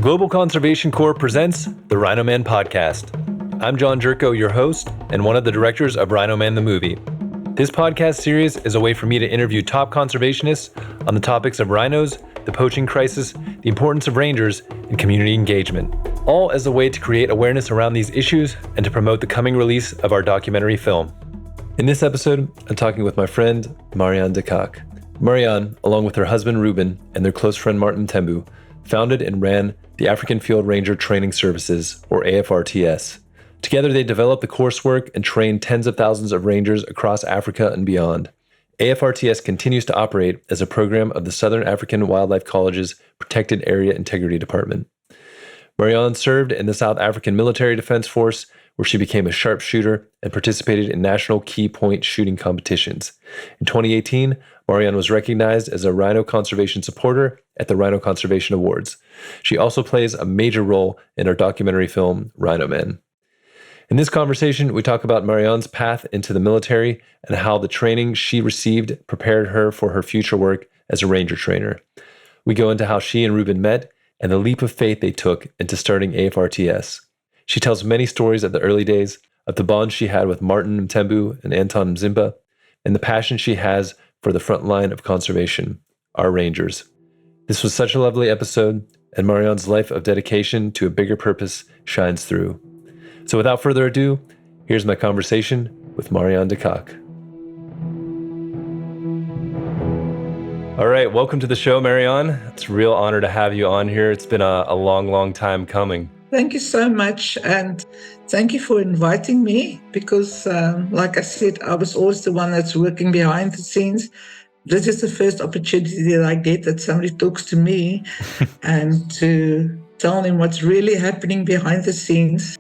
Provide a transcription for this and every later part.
Global Conservation Corps presents the Rhino Man podcast. I'm John Jerko, your host, and one of the directors of Rhino Man the movie. This podcast series is a way for me to interview top conservationists on the topics of rhinos, the poaching crisis, the importance of rangers, and community engagement, all as a way to create awareness around these issues and to promote the coming release of our documentary film. In this episode, I'm talking with my friend, Marianne De Kock. Marianne, along with her husband Ruben and their close friend Mthembu, founded and ran the African Field Ranger Training Services, or AFRTS. Together, they developed the coursework and trained tens of thousands of rangers across Africa and beyond. AFRTS continues to operate as a program of the Southern African Wildlife College's Protected Area Integrity Department. Marianne served in the South African Military Defense Force, where she became a sharpshooter and participated in national key point shooting competitions. In 2018, Marianne was recognized as a Rhino Conservation Supporter at the Rhino Conservation Awards. She also plays a major role in our documentary film, RHINO MAN. In this conversation, we talk about Marianne's path into the military and how the training she received prepared her for her future work as a ranger trainer. We go into how she and Ruben met and the leap of faith they took into starting AFRTS. She tells many stories of the early days, of the bond she had with Martin Mthembu and Anton Mzimba, and the passion she has for the front line of conservation, our rangers. This was such a lovely episode, and Marianne's life of dedication to a bigger purpose shines through. So without further ado, here's my conversation with Marianne De Kock. All right, welcome to the show, Marianne. It's a real honor to have you on here. It's been a long, long time coming. Thank you so much, and thank you for inviting me because, like I said, I was always the one that's working behind the scenes. This is the first opportunity that I get that somebody talks to me and to tell them what's really happening behind the scenes.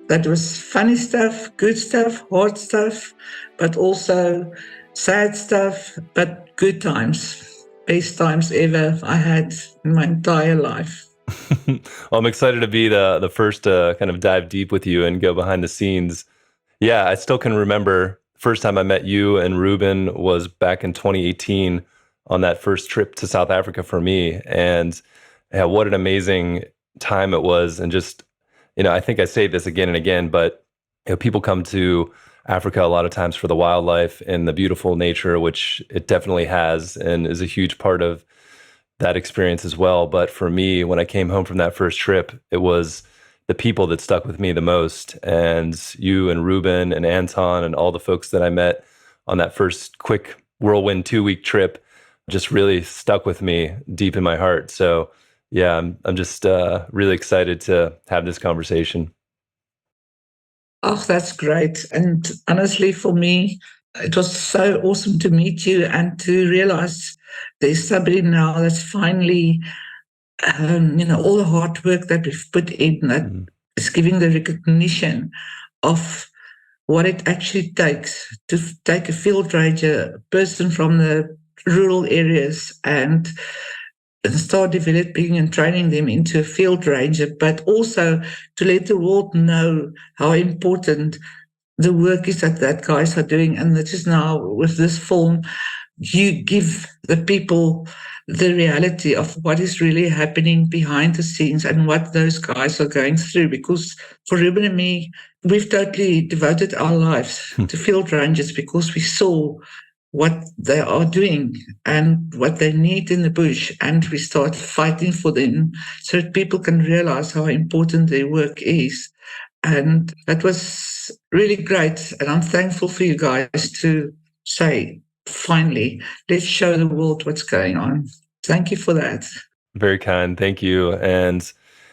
That was funny stuff, good stuff, hard stuff, but also sad stuff, but good times, best times ever I had in my entire life. Well, I'm excited to be the first to kind of dive deep with you and go behind the scenes. Yeah, I still can remember the first time I met you and Ruben was back in 2018 on that first trip to South Africa for me. And yeah, what an amazing time it was. And just, I think I say this again and again, but people come to Africa a lot of times for the wildlife and the beautiful nature, which it definitely has and is a huge part of that experience as well. But for me, when I came home from that first trip, it was the people that stuck with me the most. And you and Ruben and Anton and all the folks that I met on that first quick whirlwind 2-week trip just really stuck with me deep in my heart. So yeah, I'm just really excited to have this conversation. Oh, that's great. And honestly, for me, it was so awesome to meet you and to realize there's somebody now that's finally, all the hard work that we've put in that is giving the recognition of what it actually takes to take a field ranger, person from the rural areas and start developing and training them into a field ranger, but also to let the world know how important the work is that guys are doing. And that is now with this film, you give the people the reality of what is really happening behind the scenes and what those guys are going through. Because for Ruben and me, we've totally devoted our lives to field rangers because we saw what they are doing and what they need in the bush, and we start fighting for them so that people can realize how important their work is. And that was really great, and I'm thankful for you guys to say, finally, let's show the world what's going on. Thank you for that. Very kind, thank you. And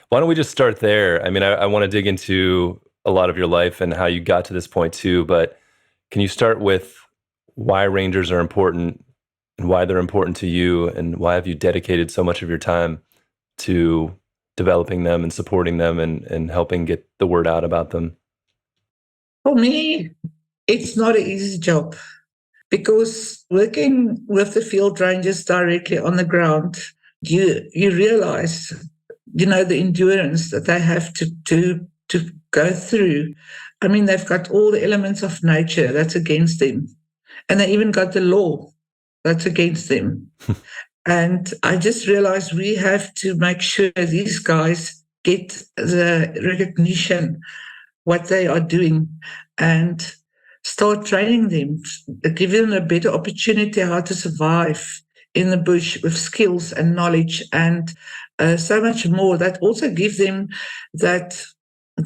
why don't we just start there? I mean, I want to dig into a lot of your life and how you got to this point too, but can you start with why rangers are important and why they're important to you, and why have you dedicated so much of your time to developing them and supporting them and helping get the word out about them? For me, it's not an easy job because working with the field rangers directly on the ground, you realize, the endurance that they have to go through. I mean, they've got all the elements of nature that's against them. And they even got the law that's against them. And I just realized we have to make sure these guys get the recognition what they are doing and start training them, give them a better opportunity how to survive in the bush with skills and knowledge and so much more. That also give them that,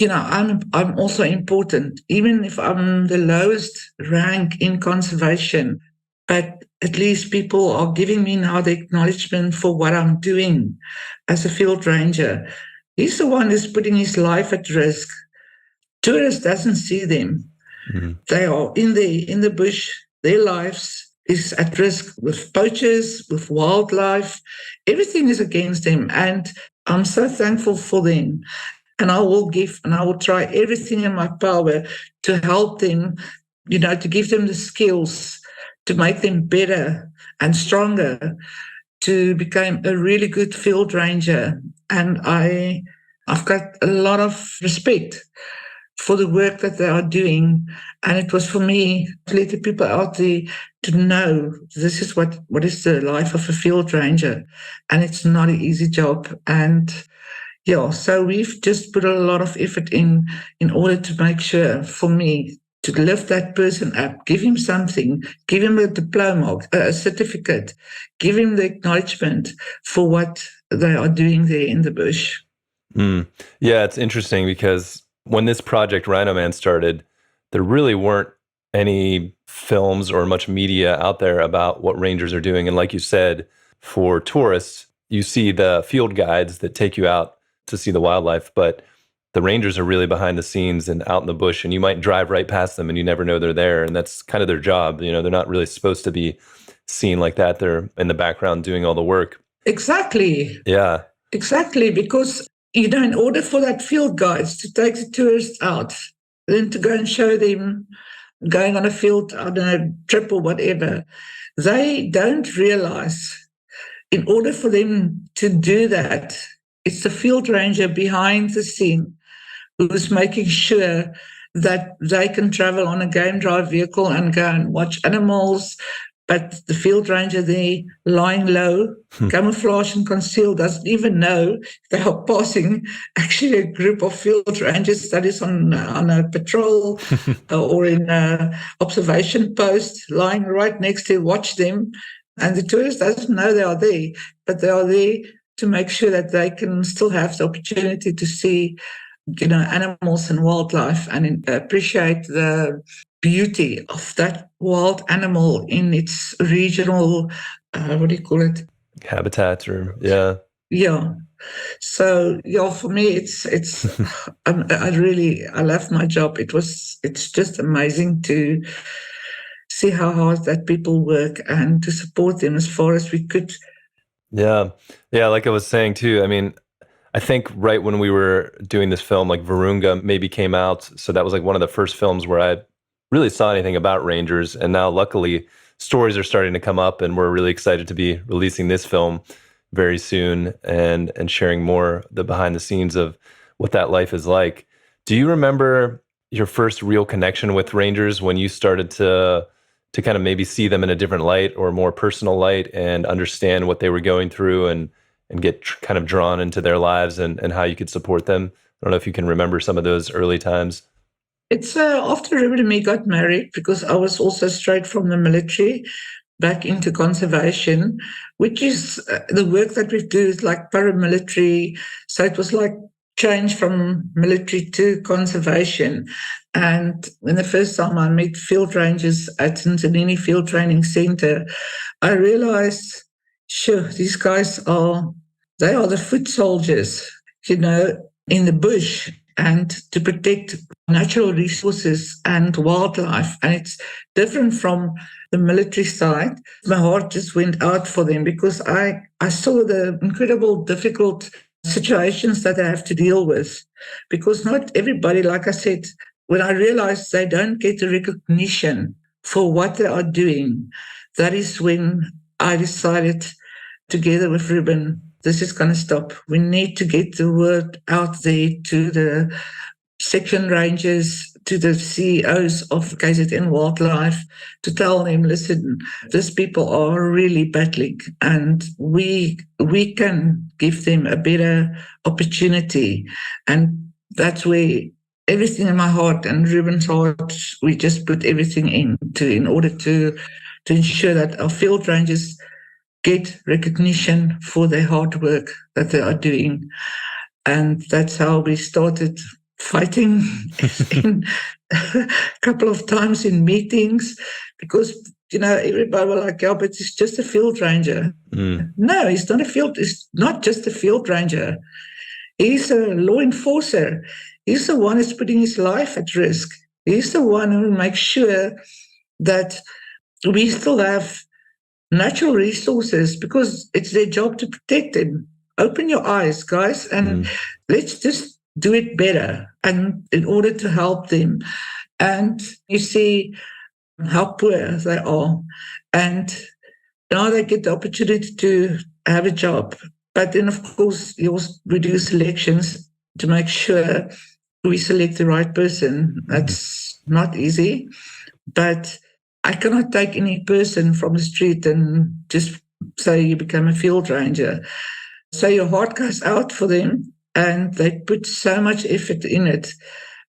I'm also important, even if I'm the lowest rank in conservation, but at least people are giving me now the acknowledgement for what I'm doing as a field ranger. He's the one who's putting his life at risk. Tourists doesn't see them. Mm-hmm. They are in the bush. Their lives is at risk with poachers, with wildlife. Everything is against them. And I'm so thankful for them. And I will try everything in my power to help them, to give them the skills to make them better and stronger, to become a really good field ranger. And I've got a lot of respect for the work that they are doing. And it was for me to let the people out there to know this is what is the life of a field ranger. And it's not an easy job. And so we've just put a lot of effort in order to make sure, for me, to lift that person up, give him something, give him a diploma, a certificate, give him the acknowledgement for what they are doing there in the bush. Yeah, it's interesting because when this project Rhino Man started, there really weren't any films or much media out there about what rangers are doing. And like you said, for tourists, you see the field guides that take you out to see the wildlife, but the rangers are really behind the scenes and out in the bush, and you might drive right past them and you never know they're there. And that's kind of their job. They're not really supposed to be seen like that. They're in the background doing all the work. Exactly. Yeah. Exactly. Because, in order for that field guides to take the tourists out, then to go and show them going on a field, I don't know, trip or whatever, they don't realize in order for them to do that, it's the field ranger behind the scene who's making sure that they can travel on a game drive vehicle and go and watch animals. But the field ranger there, lying low, camouflage and concealed, doesn't even know they are passing actually a group of field rangers that is on a patrol or in an observation post, lying right next to watch them. And the tourist doesn't know they are there, but they are there to make sure that they can still have the opportunity to see, animals and wildlife and appreciate the beauty of that wild animal in its regional, habitat, or yeah. So for me, it's I love my job. It's just amazing to see how hard that people work and to support them as far as we could. Yeah, like I was saying too, I mean, I think right when we were doing this film, like Virunga maybe came out. So that was like one of the first films where I really saw anything about rangers. And now luckily stories are starting to come up, and we're really excited to be releasing this film very soon and sharing more the behind the scenes of what that life is like. Do you remember your first real connection with rangers when you started to kind of maybe see them in a different light or more personal light and understand what they were going through and get kind of drawn into their lives and how you could support them? I don't know if you can remember some of those early times. It's after Ruben and me got married, because I was also straight from the military back into conservation, which is the work that we do is like paramilitary. So it was like change from military to conservation. And when the first time I met field rangers at Nzanini Field Training Center, I realized, sure, these guys they are the foot soldiers, in the bush, and to protect natural resources and wildlife. And it's different from the military side. My heart just went out for them because I saw the incredible difficult situations that they have to deal with. Because not everybody, like I said, when I realized they don't get the recognition for what they are doing, that is when I decided, together with Ruben, this is going to stop. We need to get the word out there to section rangers to the CEOs of KZN Wildlife to tell them, listen, these people are really battling and we can give them a better opportunity. And that's where everything in my heart and Ruben's heart, we just put everything in order to ensure that our field rangers get recognition for their hard work that they are doing. And that's how we started fighting in a couple of times in meetings because, everybody was like, yeah, but it's just a field ranger. No, he's not just a field ranger. He's a law enforcer. He's the one who's putting his life at risk. He's the one who makes sure that we still have natural resources because it's their job to protect them. Open your eyes, guys, and let's just do it better and in order to help them. And you see how poor they are. And now they get the opportunity to have a job. But then, of course, we do selections to make sure we select the right person. That's not easy. But I cannot take any person from the street and just say you become a field ranger. So your heart goes out for them and they put so much effort in it.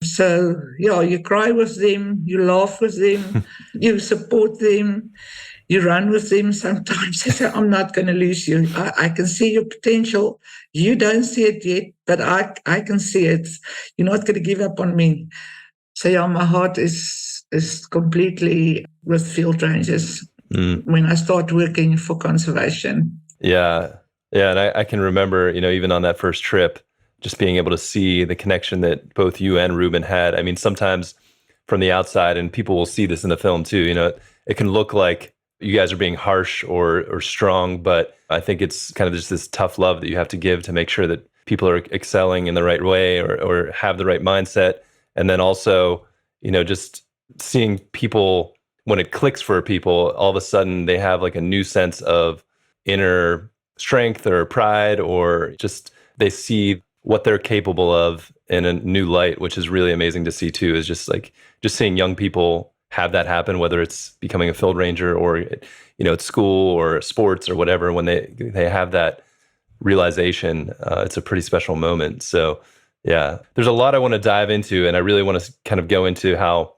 So, yeah, you cry with them, you laugh with them, you support them, you run with them sometimes. They say, I'm not going to lose you. I can see your potential. You don't see it yet, but I can see it. You're not going to give up on me. So, yeah, my heart is completely with field rangers when I start working for conservation. Yeah. Yeah. And I can remember, even on that first trip, just being able to see the connection that both you and Ruben had. I mean, sometimes from the outside, and people will see this in the film too, it can look like you guys are being harsh or strong, but I think it's kind of just this tough love that you have to give to make sure that people are excelling in the right way or have the right mindset. And then also, just seeing people, when it clicks for people, all of a sudden they have like a new sense of inner strength or pride, or just they see what they're capable of in a new light, which is really amazing to see too, is just seeing young people have that happen, whether it's becoming a field ranger or, at school or sports or whatever. When they have that realization, it's a pretty special moment. So yeah, there's a lot I want to dive into, and I really want to kind of go into how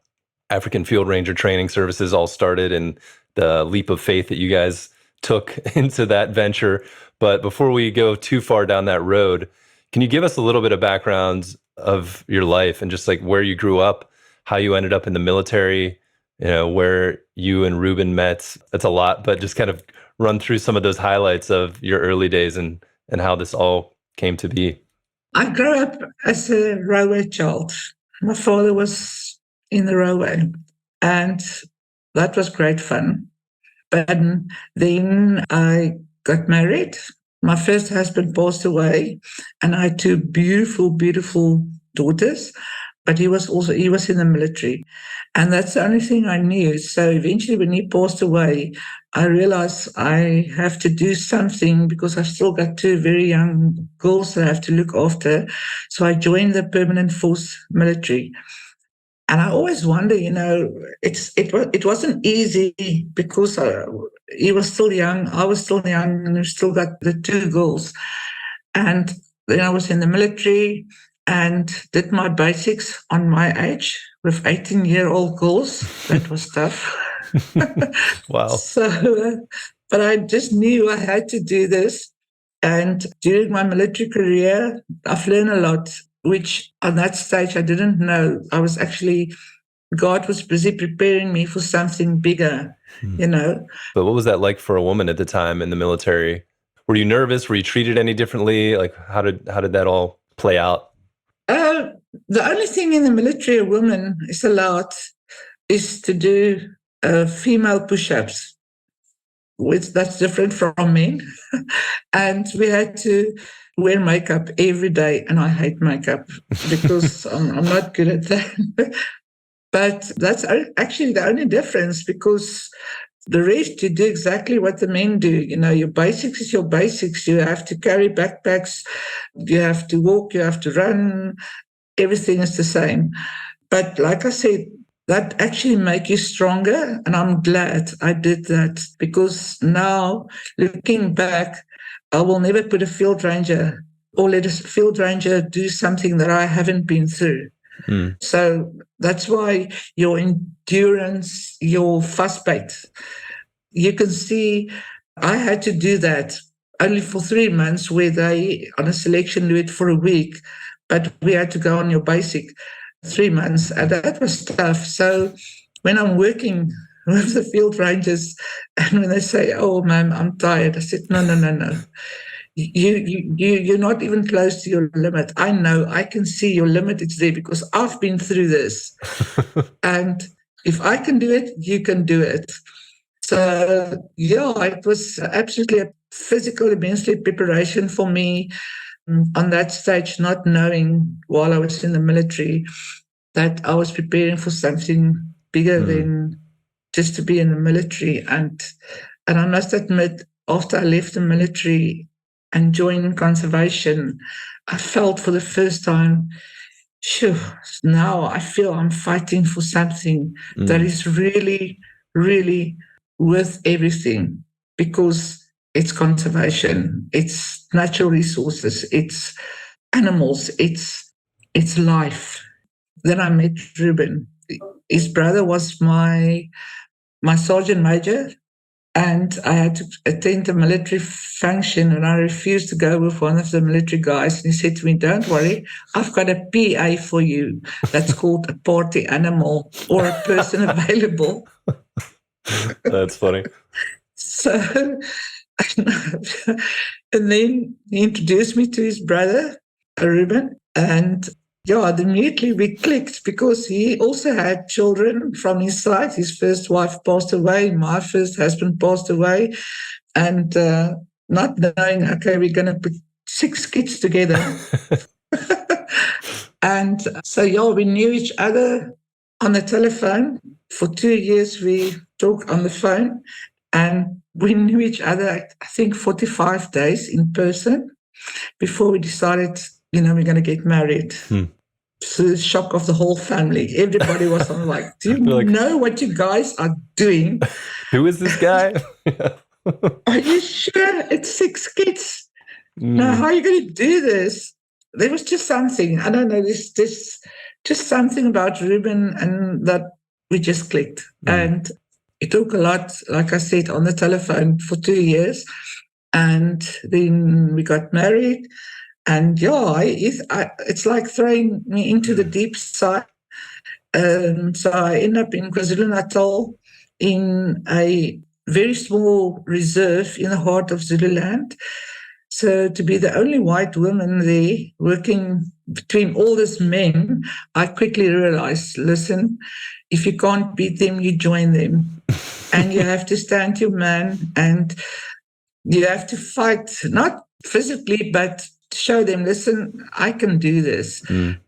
African Field Ranger Training Services all started and the leap of faith that you guys took into that venture. But before we go too far down that road, can you give us a little bit of background of your life and just like where you grew up, how you ended up in the military, where you and Ruben met? That's a lot, but just kind of run through some of those highlights of your early days and how this all came to be. I grew up as a railway child. My father was in the railway, and that was great fun. But then I got married. My first husband passed away, and I had two beautiful, beautiful daughters. But he was in the military, and that's the only thing I knew. So eventually, when he passed away, I realized I have to do something because I've still got two very young girls that I have to look after. So I joined the permanent force military. And I always wonder, it wasn't easy because he was still young, I was still young, and we still got the two girls. And then I was in the military and did my basics on my age with 18-year-old girls. That was tough. Wow. So, but I just knew I had to do this. And during my military career, I've learned a lot, which on that stage I didn't know. God was busy preparing me for something bigger, But what was that like for a woman at the time in the military? Were you nervous? Were you treated any differently? Like how did that all play out? The only thing in the military a woman is allowed is to do female push-ups. That's different from men. And we had to wear makeup every day, and I hate makeup because I'm not good at that. But that's actually the only difference, because the rest, you do exactly what the men do. Your basics is your basics. You have to carry backpacks, you have to walk, you have to run. everything is the same. But like I said, that actually make you stronger. And I'm glad I did that, because now looking back, I will never put a field ranger or let a field ranger do something that I haven't been through. So that's why your endurance, your fast pace, you can see I had to do that only for 3 months, where they on a selection do it for a week, but we had to go on your basic 3 months, and that was tough. So when I'm working with the field rangers, and when they say, "Oh, ma'am, I'm tired," I said, "No. You're not even close to your limit. I know, I can see your limit. It's there because I've been through this. And if I can do it, you can do it." So, yeah, it was absolutely a physical, immensely preparation for me on that stage, not knowing while I was in the military that I was preparing for something bigger than just to be in the military. And I must admit, after I left the military and joined conservation, I felt for the first time, sure, now I feel I'm fighting for something that is really, really worth everything, because it's conservation, it's natural resources, it's animals, it's life. Then I met Ruben. His brother was my sergeant major, and I had to attend a military function, and I refused to go with one of the military guys. And he said to me, "Don't worry, I've got a PA for you. That's called a party animal, or a person available." That's funny. So, and then he introduced me to his brother, Ruben, and yeah, immediately we clicked, because he also had children from his side. His first wife passed away, my first husband passed away, and not knowing, okay, we're going to put 6 kids together. And so, yeah, we knew each other on the telephone. For 2 years, we talked on the phone, and we knew each other, I think, 45 days in person before we decided, we're going to get married. To the shock of the whole family. Everybody was on like, "Do you know what you guys are doing? Who is this guy? Are you sure it's 6 kids? Now, how are you going to do this?" There was just something, I don't know, this just something about Ruben, and that we just clicked. And it took a lot, like I said, on the telephone for 2 years. And then we got married. And yeah, it's like throwing me into the deep side. So I ended up in KwaZulu-Natal in a very small reserve in the heart of Zululand. So to be the only white woman there working between all these men, I quickly realized, listen, if you can't beat them, you join them. And you have to stand your man, and you have to fight, not physically, but show them, listen, I can do this.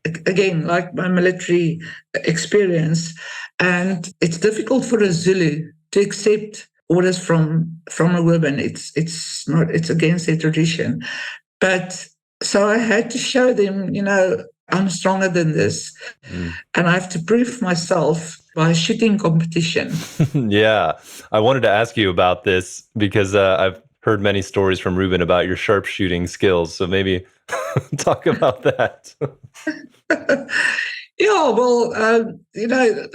Again, like my military experience. And it's difficult for a Zulu to accept orders from a woman. It's against their tradition. But so I had to show them, I'm stronger than this. And I have to prove myself by a shooting competition. Yeah. I wanted to ask you about this because I've heard many stories from Ruben about your sharpshooting skills. So maybe talk about that. Yeah, well,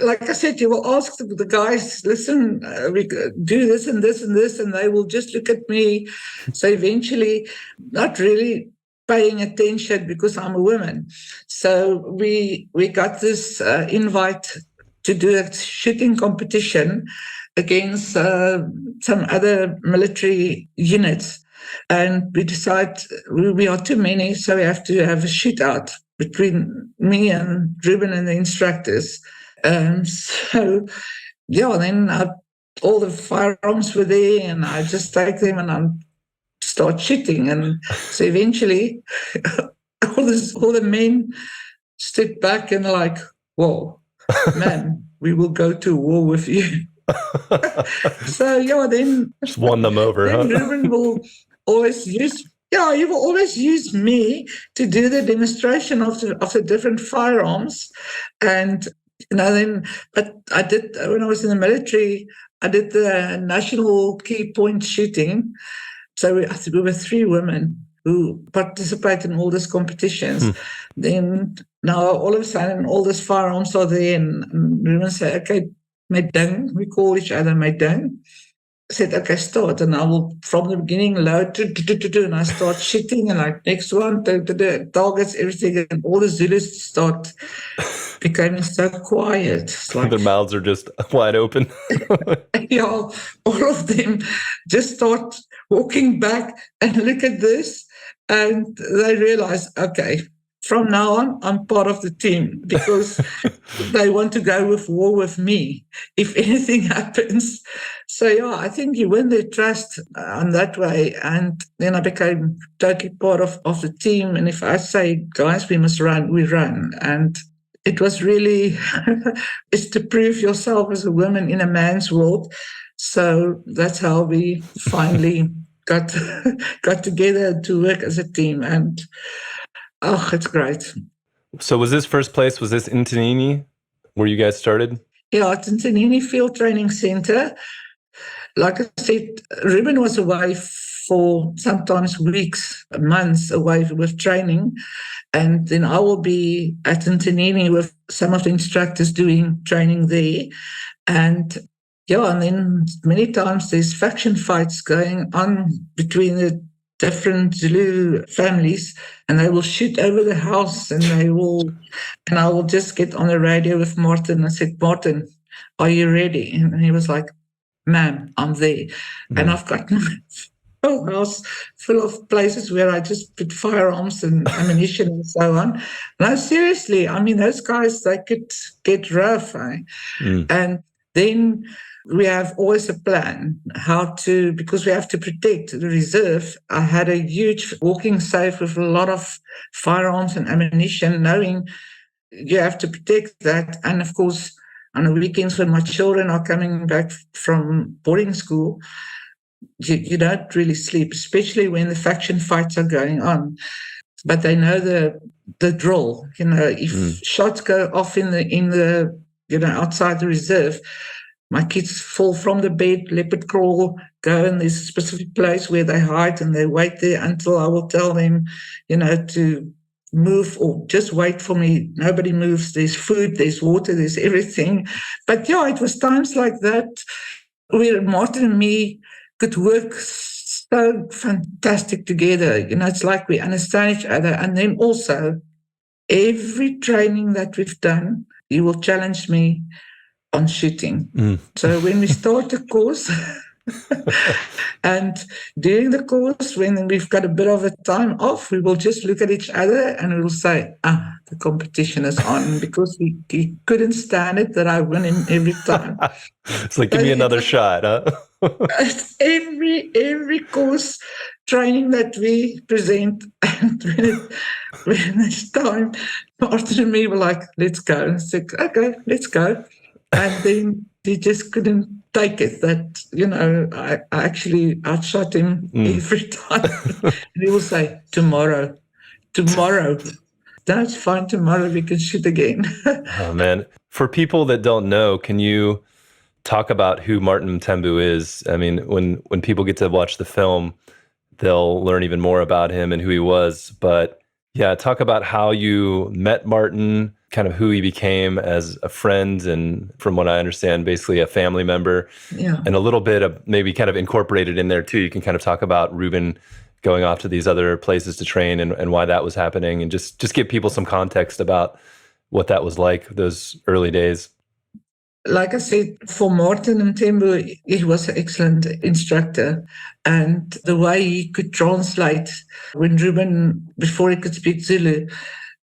like I said, you will ask the guys, listen, we do this and this and this, and they will just look at me. So eventually, not really paying attention because I'm a woman. So we got this invite to do a shooting competition against some other military units. And we decide we are too many, so we have to have a shootout between me and Ruben and the instructors. So, yeah, then all the firearms were there, and I just take them and I start shooting. And so eventually, all the men stood back and like, whoa, man, we will go to war with you. So, yeah, then... Just won them over, then Ruben will always use Yeah, he will always use me to do the demonstration of the different firearms. And, then, but I did, when I was in the military, I did the national key point shooting. So I think we were 3 women who participated in all these competitions. Then now all of a sudden all these firearms are there, and women say, okay, Medang, we call each other Medang. Said, okay, start. And I will, from the beginning, load, and I start shooting, and like, next one, targets, everything. And all the Zulus start becoming so quiet. It's like, Their mouths are just wide open. yeah, all of them just start walking back and look at this. And they realize, okay, from now on, I'm part of the team, because they want to go with war with me if anything happens. So, yeah, I think you win their trust on that way. And then I became totally part of the team. And if I say, guys, we must run, we run. And it was really, it's to prove yourself as a woman in a man's world. So that's how we finally got together to work as a team. And, oh, it's great. So was this first place, was this in Tanini where you guys started? Yeah, it's in Tanini Field Training Center. Like I said, Ruben was away for sometimes weeks, months away with training. And then I will be at Tanini with some of the instructors doing training there. And yeah, and then many times there's faction fights going on between the different Zulu families, and they will shoot over the house, and I will just get on the radio with Martin and said, Martin, are you ready? And he was like, ma'am, I'm there. And I've got my whole house full of places where I just put firearms and ammunition and so on. No, seriously, I mean, those guys, they could get rough. And then we have always a plan because we have to protect the reserve. I had a huge walking safe with a lot of firearms and ammunition, knowing you have to protect that. And of course, on the weekends when my children are coming back from boarding school, you don't really sleep, especially when the faction fights are going on. But they know the drill. If shots go off in the outside the reserve, my kids fall from the bed, leopard crawl, go in this specific place where they hide, and they wait there until I will tell them, to move, or just wait for me. Nobody moves. There's food, there's water, there's everything. But yeah, it was times like that where Martin and me could work so fantastic together. It's like we understand each other. And then also, every training that we've done, he will challenge me on shooting. So when we start a course, and during the course, when we've got a bit of a time off, we will just look at each other and we will say, the competition is on, because he couldn't stand it that I win him every time. It's like, give me another shot, huh? every course training that we present, and when it's time, Martin and me were like, let's go. And I said, okay, let's go. And then he just couldn't take it that, I actually outshot him every time. And he will say, tomorrow. That's fine, tomorrow we can shoot again. Oh, man. For people that don't know, can you talk about who Martin Mthembu is? I mean, when people get to watch the film, they'll learn even more about him and who he was. But yeah, talk about how you met Martin, kind of who he became as a friend, and from what I understand, basically a family member. Yeah. And a little bit of maybe kind of incorporated in there too. You can kind of talk about Ruben going off to these other places to train and why that was happening, and just give people some context about what that was like, those early days. Like I said, for Martin Mthembu, he was an excellent instructor. And the way he could translate, when Ruben, before he could speak Zulu,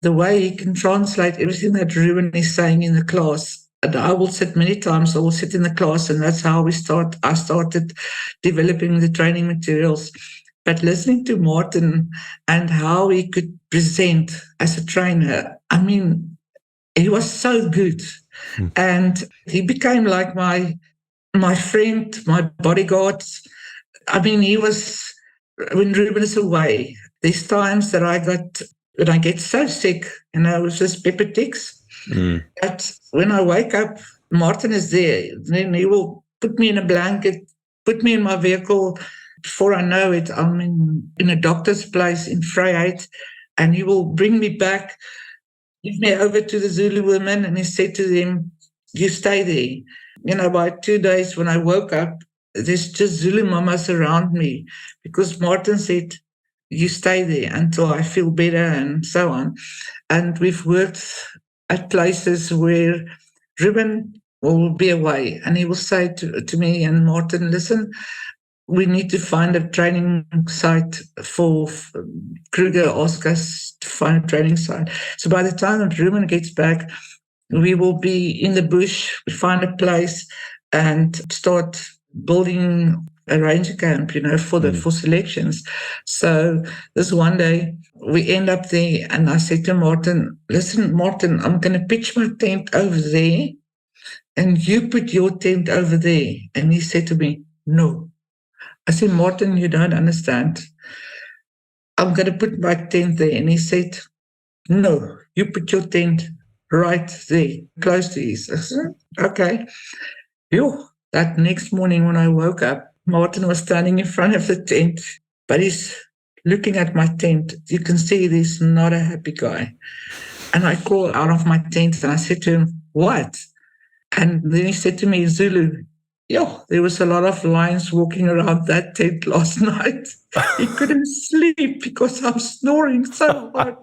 the way he can translate everything that Ruben is saying in the class. And I will sit many times, I will sit in the class, and that's how I started developing the training materials. But listening to Martin and how he could present as a trainer, I mean, he was so good. And he became like my friend, my bodyguard. I mean, he was when Ruben is away, there's times that when I get so sick, with this pepper ticks, that when I wake up, Martin is there. Then he will put me in a blanket, put me in my vehicle. Before I know it, I'm in a doctor's place in Vryheid, and he will bring me back, give me over to the Zulu women, and he said to them, "You stay there." By 2 days when I woke up, there's just Zulu mamas around me, because Martin said, "You stay there until I feel better," and so on. And we've worked at places where Ruben will be away, and he will say to me and Martin, "Listen, we need to find a training site for Kruger asked us to find a training site." So by the time that Ruben gets back, we will be in the bush, we find a place and start building a ranger camp, for selections. So this one day we end up there, and I said to Martin, "Listen, Martin, I'm going to pitch my tent over there and you put your tent over there." And he said to me, "No." I said, "Martin, you don't understand. I'm going to put my tent there." And he said, "No, you put your tent right there, close to his." I said, "Okay." That next morning when I woke up, Martin was standing in front of the tent, but he's looking at my tent. You can see he's not a happy guy. And I crawled out of my tent and I said to him, "What?" And then he said to me in Zulu, "There was a lot of lions walking around that tent last night. He couldn't sleep because I'm snoring so hard."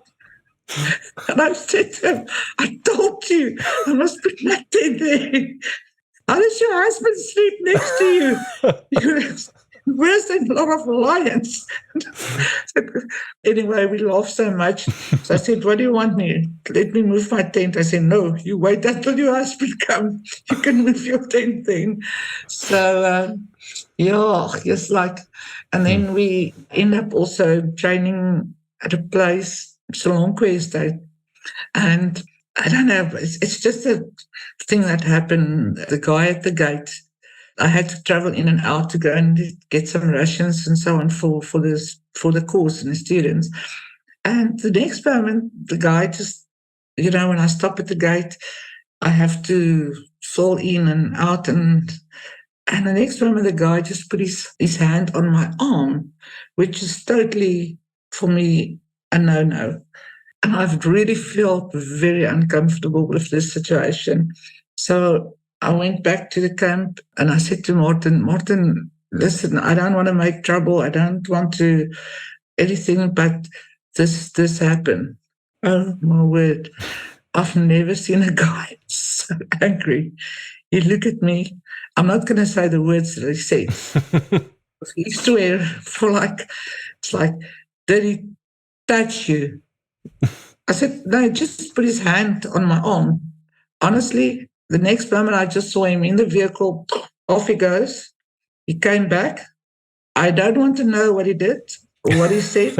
And I said to him, "I told you, I must put my tent there. How does your husband sleep next to you? Where's a lot of lions?" Anyway, we laughed so much. So I said, "What do you want me? Let me move my tent." I said, "No, you wait until your husband comes. You can move your tent then." So, just like, and then we end up also training at a place, Salonkwe Estate. And I don't know, it's just a thing that happened. The guy at the gate, I had to travel in and out to go and get some rations and so on for the course and the students. And the next moment, the guy just, when I stop at the gate, I have to fall in and out. And the next moment, the guy just put his hand on my arm, which is totally, for me, a no-no. And I've really felt very uncomfortable with this situation. So I went back to the camp and I said to Martin, "Listen, I don't want to make trouble. I don't want to anything, but this happened." Oh, my word. I've never seen a guy so angry. He looked at me. I'm not going to say the words that he said. He swear it's like, "Did he touch you?" I said, "No, just put his hand on my arm." Honestly, the next moment I just saw him in the vehicle, off he goes. He came back. I don't want to know what he did or what he said.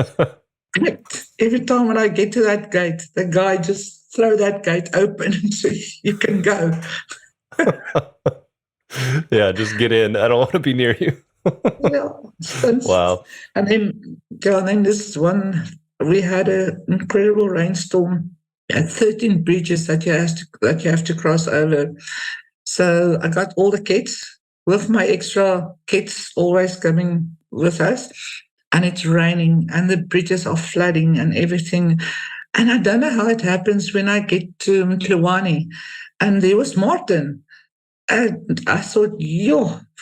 Every time when I get to that gate, the guy just throw that gate open and say, "You can go." Yeah, just get in. I don't want to be near you. Wow. And then this one, we had an incredible rainstorm and 13 bridges that you have to cross over. So I got all the kids with my extra kids always coming with us, and it's raining and the bridges are flooding and everything. And I don't know how it happens when I get to Mtlewani, and there was Martin. And I thought,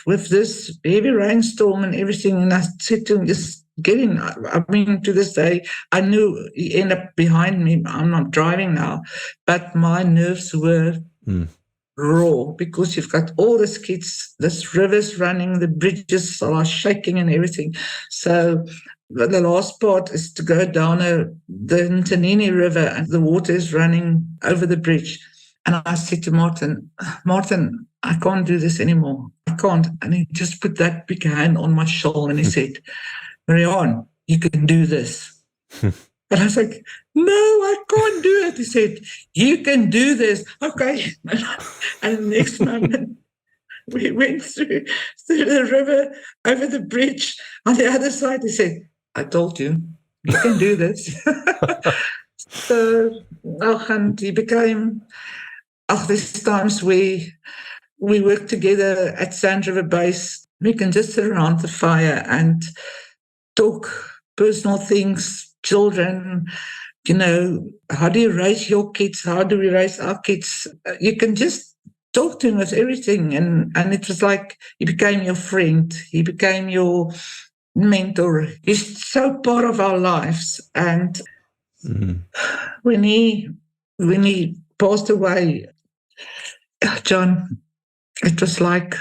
with this heavy rainstorm and everything, and I said to him, "Just get in." I mean, to this day, I knew he ended up behind me. I'm not driving now, but my nerves were raw because you've got all these kids, this river's running, the bridges are shaking and everything. So the last part is to go down the Ntanini River, and the water is running over the bridge. And I said to Martin, "I can't do this anymore. I can't." And he just put that big hand on my shoulder and he said, "Marianne, you can do this." And I was like, "No, I can't do it." He said, "You can do this." Okay. And the next moment, we went through the river, over the bridge. On the other side, he said, I told you, you can do this. So, and he became, there's times we work together at Sand River Base. We can just sit around the fire and talk personal things, children, how do you raise your kids? How do we raise our kids? You can just talk to him with everything. And it was like he became your friend. He became your mentor. He's so part of our lives. And when he passed away, John, it's like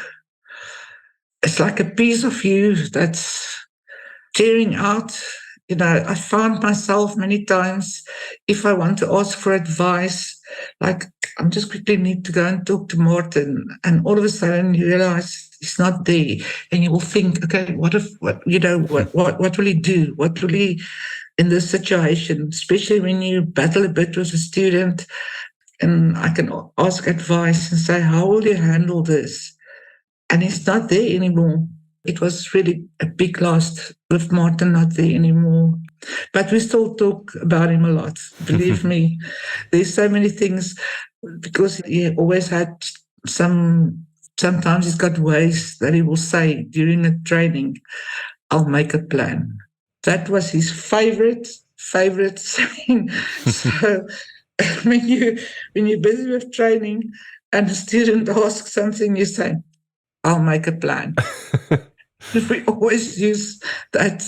a piece of you that's tearing out. I found myself many times, if I want to ask for advice, like I'm just quickly need to go and talk to Martin, and all of a sudden you realize he's not there, and you will think, okay, what will he do? What will he in this situation? Especially when you battle a bit with a student, and I can ask advice and say, how will you handle this? And he's not there anymore. It was really a big loss with Martin not there anymore. But we still talk about him a lot. Believe me, there's so many things, because he always had sometimes he's got ways that he will say during a training, I'll make a plan. That was his favorite saying. So when you're busy with training and a student asks something, you say, I'll make a plan. We always use that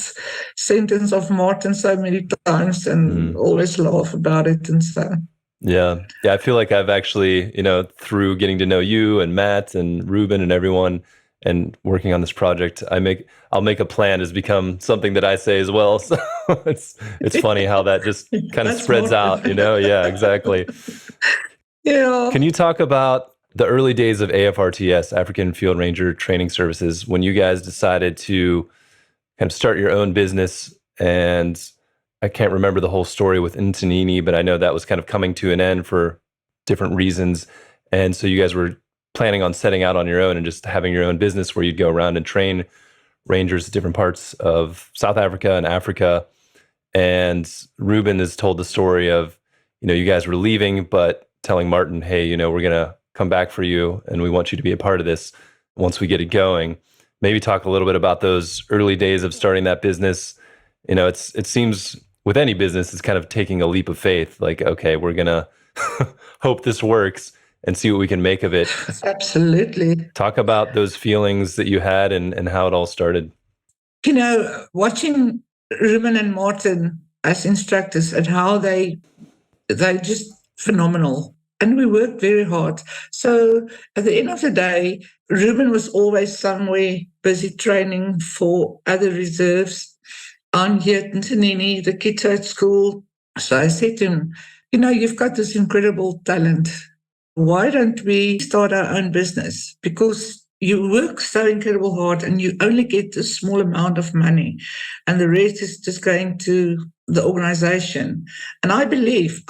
sentence of Martin so many times and always laugh about it and so. Yeah. I feel like I've actually, through getting to know you and Matt and Ruben and everyone and working on this project, I'll make a plan has become something that I say as well. So it's funny how that just kind of spreads out, Yeah, exactly. Yeah. Can you talk about the early days of AFRTS, African Field Ranger Training Services, when you guys decided to kind of start your own business? And I can't remember the whole story with Ntanini, but I know that was kind of coming to an end for different reasons. And so you guys were planning on setting out on your own and just having your own business where you'd go around and train rangers at different parts of South Africa and Africa. And Ruben has told the story of, you guys were leaving, but telling Martin, hey, we're going to come back for you, and we want you to be a part of this once we get it going. Maybe talk a little bit about those early days of starting that business. It seems with any business, it's kind of taking a leap of faith. Like, okay, we're going to hope this works and see what we can make of it. Absolutely. Talk about those feelings that you had and how it all started. Watching Ruben and Martin as instructors and how they just phenomenal. And we worked very hard. So at the end of the day, Ruben was always somewhere busy training for other reserves. I'm here at Ntanini, the kids are at school. So I said to him, you've got this incredible talent. Why don't we start our own business? Because you work so incredible hard and you only get a small amount of money, and the rest is just going to the organization. And I believe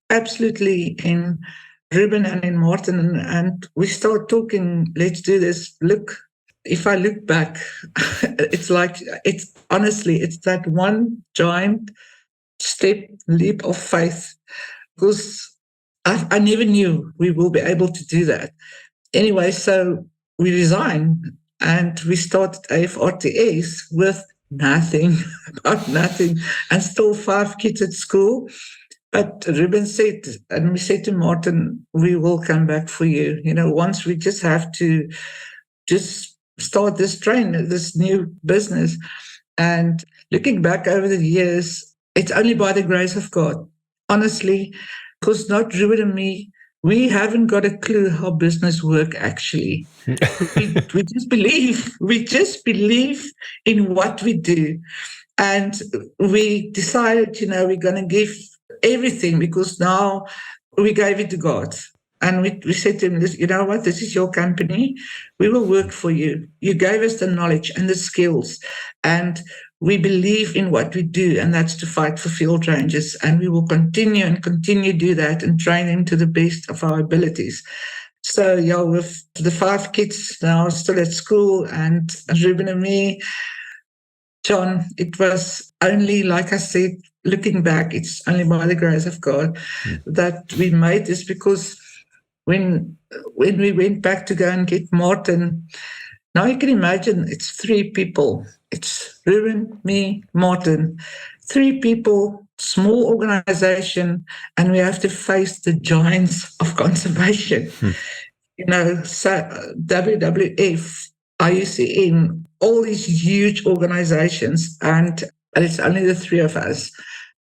absolutely in Ruben and in Martin, and we start talking, let's do this. Look, if I look back, it's that one giant leap of faith, because I never knew we will be able to do that. Anyway, so we resigned and we started AFRTS with nothing, about nothing, and still 5 kids at school. But Ruben said, and we said to Martin, we will come back for you. Once we just have to just start this new business. And looking back over the years, it's only by the grace of God, honestly, because not Ruben and me, we haven't got a clue how business work actually. we just believe in what we do. And we decided, we're going to give everything, because now we gave it to God. And we said to him, you know what, this is your company. We will work for you. You gave us the knowledge and the skills. And we believe in what we do, and that's to fight for field rangers. And we will continue to do that and train them to the best of our abilities. So, yeah, with the 5 kids now still at school and Ruben and me, John, it was only, like I said, looking back, it's only by the grace of God that we made this, because when we went back to go and get Martin, now you can imagine it's 3 people. It's Ruben, me, Martin, 3 people, small organization, and we have to face the giants of conservation. So WWF, IUCN, all these huge organizations, and it's only the 3 of us.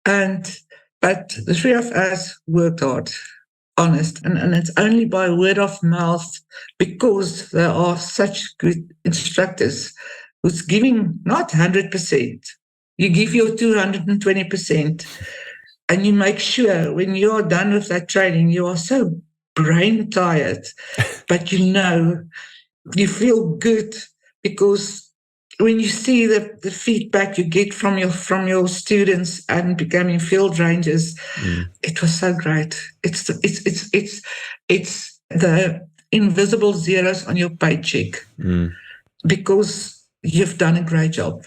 But the 3 of us worked hard, honest, and it's only by word of mouth, because there are such good instructors who's giving not 100%. You give your 220%, and you make sure when you are done with that training, you are so brain tired, but you feel good, because when you see the feedback you get from your students and becoming field rangers, it was so great. It's the invisible zeros on your paycheck, because you've done a great job.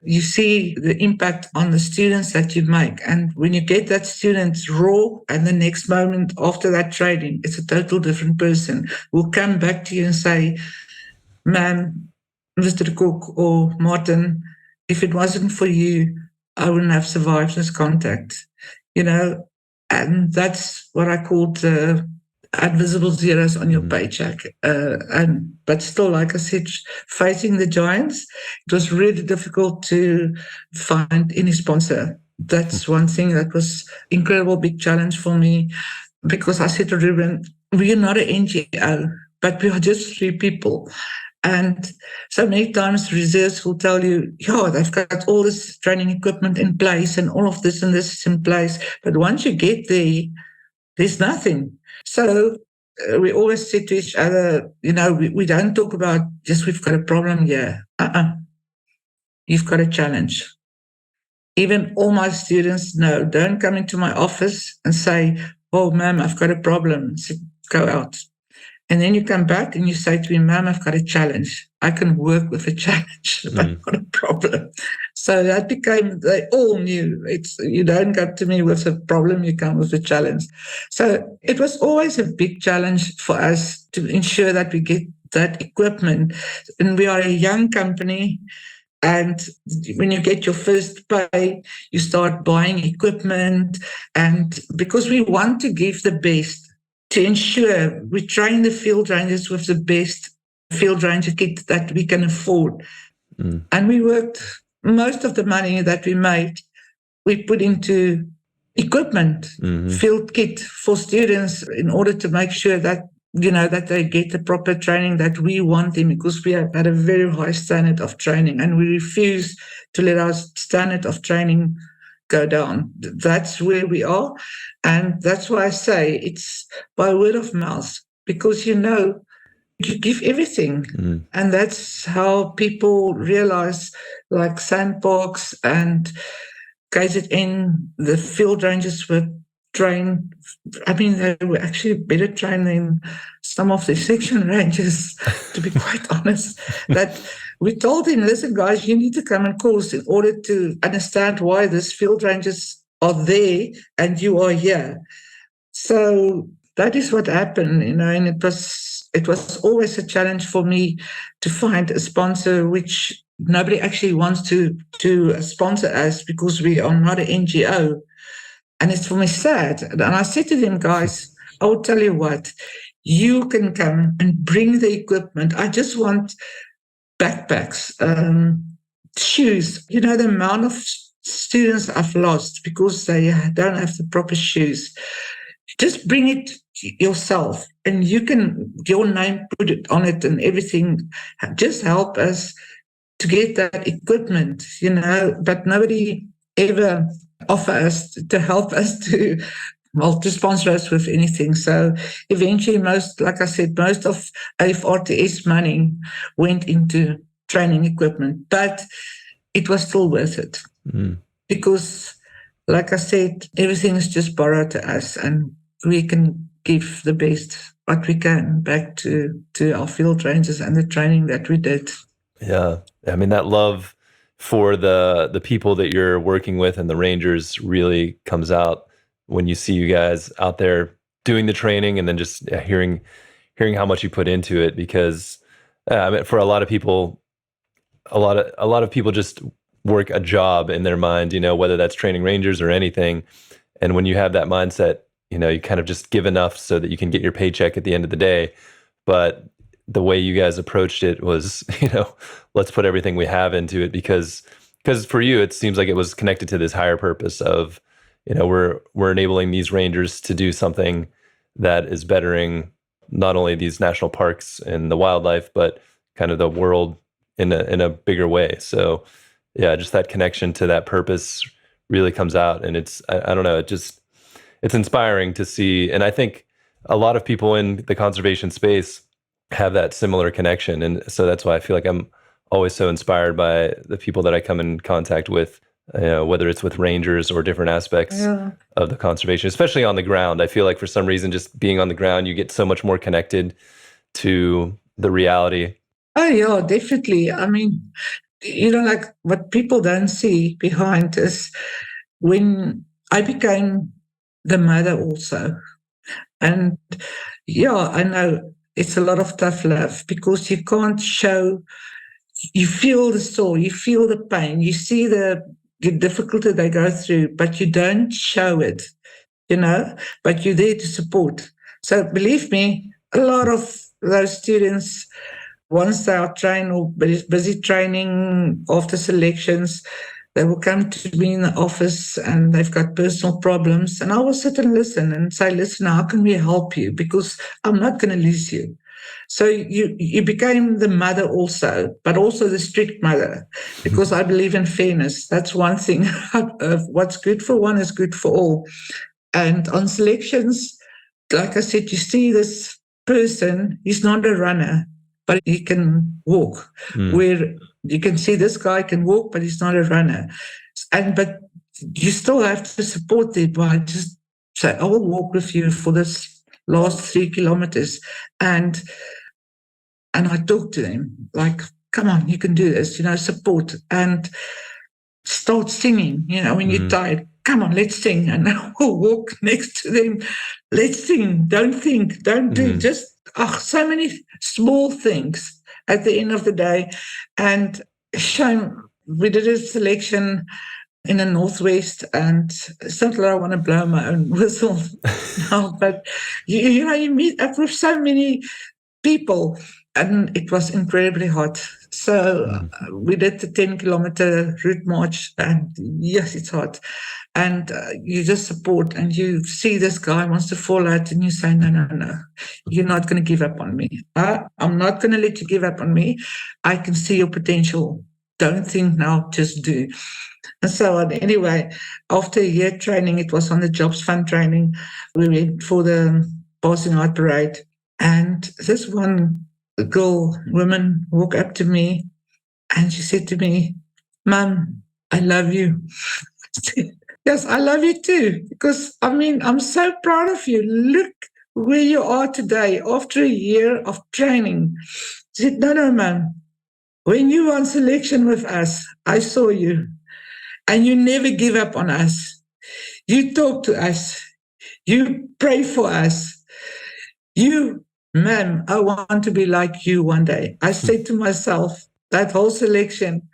You see the impact on the students that you make. And when you get that student raw, and the next moment after that training, it's a total different person who'll come back to you and say, "Ma'am, Mr. De Kock or Martin, if it wasn't for you, I wouldn't have survived this contact." And that's what I called invisible zeros on your paycheck. But still, like I said, facing the giants, it was really difficult to find any sponsor. That's one thing that was incredible big challenge for me, because I said to Ruben, we are not an NGO, but we are just 3 people. And so many times reserves will tell you, yeah, they've got all this training equipment in place and all of this and this is in place. But once you get there, there's nothing. So we always say to each other, we don't talk about just we've got a problem here. You've got a challenge. Even all my students know, don't come into my office and say, "Oh, ma'am, I've got a problem." I said, "Go out." And then you come back and you say to me, "Ma'am, I've got a challenge. I can work with a challenge, but not a problem." So that became, they all knew, you don't come to me with a problem, you come with a challenge. So it was always a big challenge for us to ensure that we get that equipment. And we are a young company. And when you get your first pay, you start buying equipment. And because we want to give the best, to ensure we train the field rangers with the best field ranger kit that we can afford. And we worked, most of the money that we made, we put into equipment, field kit for students, in order to make sure that, that they get the proper training that we want them, because we have had a very high standard of training and we refuse to let our standard of training go down. That's where we are. And that's why I say it's by word of mouth, because you give everything. And that's how people realize, like Sandparks and KZN, the field rangers were trained. I mean, they were actually better trained than some of the section rangers, to be quite honest. That we told them, "Listen, guys, you need to come and course in order to understand why these field rangers are there and you are here." So that is what happened, and it was always a challenge for me to find a sponsor, which nobody actually wants to sponsor us, because we are not an NGO. And it's for me sad. And I said to them, "Guys, I will tell you what, you can come and bring the equipment. I just want backpacks, shoes." The amount of students I've lost because they don't have the proper shoes. Just bring it yourself, and you can, your name, put it on it and everything. Just help us to get that equipment, but nobody ever offer us to help us to sponsor us with anything. So eventually, like I said, most of AFRTS money went into training equipment, but it was still worth it, because, like I said, everything is just borrowed to us, and we can give the best what we can back to our field rangers and the training that we did. Yeah. I mean, that love for the people that you're working with and the rangers really comes out when you see you guys out there doing the training and then just hearing how much you put into it. Because I mean, for a lot of people, a lot of people just work a job in their mind, whether that's training rangers or anything. And when you have that mindset, you kind of just give enough so that you can get your paycheck at the end of the day. But the way you guys approached it was, let's put everything we have into it, because for you, it seems like it was connected to this higher purpose of, we're enabling these rangers to do something that is bettering not only these national parks and the wildlife, but kind of the world in a bigger way. So yeah, just that connection to that purpose really comes out, and it's, I don't know, it's inspiring to see. And I think a lot of people in the conservation space have that similar connection. And so that's why I feel like I'm always so inspired by the people that I come in contact with, whether it's with rangers or different aspects of the conservation, especially on the ground. I feel like for some reason, just being on the ground, you get so much more connected to the reality. Oh, yeah, definitely. I mean, like what people don't see behind is when I became the mother also. And yeah, I know it's a lot of tough love because you can't show, you feel the soul, you feel the pain, you see the difficulty they go through, but you don't show it, but you're there to support. So believe me, a lot of those students, once they are trained or busy training after selections, they will come to me in the office and they've got personal problems. And I will sit and listen and say, listen, how can we help you? Because I'm not going to lose you. So you became the mother also, but also the strict mother, because I believe in fairness. That's one thing. What's good for one is good for all. And on selections, like I said, you see this person, he's not a runner, but he can walk. Where you can see this guy can walk, but he's not a runner. But you still have to support them by just say, I will walk with you for this last 3 kilometers. And I talk to them like, come on, you can do this, support. And start singing, when you're tired. Come on, let's sing. And I will walk next to them. Let's sing. Don't think. Don't do. Just so many small things at the end of the day. And shame, we did a selection in the Northwest, and it's not that I want to blow my own whistle now, but you meet up with so many people, and it was incredibly hot. So we did the 10-kilometer route march, and yes, it's hot. And you just support, and you see this guy wants to fall out, and you say, no, you're not going to give up on me. I'm not going to let you give up on me. I can see your potential. Don't think now, just do. And so on. Anyway, after a year training, it was on the jobs fund training. We went for the passing out parade. And this one woman, walked up to me and she said to me, Mom, I love you. Yes, I love you too. Because, I'm so proud of you. Look where you are today after a year of training. She said, no, Mom. When you were on selection with us, I saw you. And you never give up on us. You talk to us. You pray for us. Ma'am, I want to be like you one day. I said to myself, that whole selection,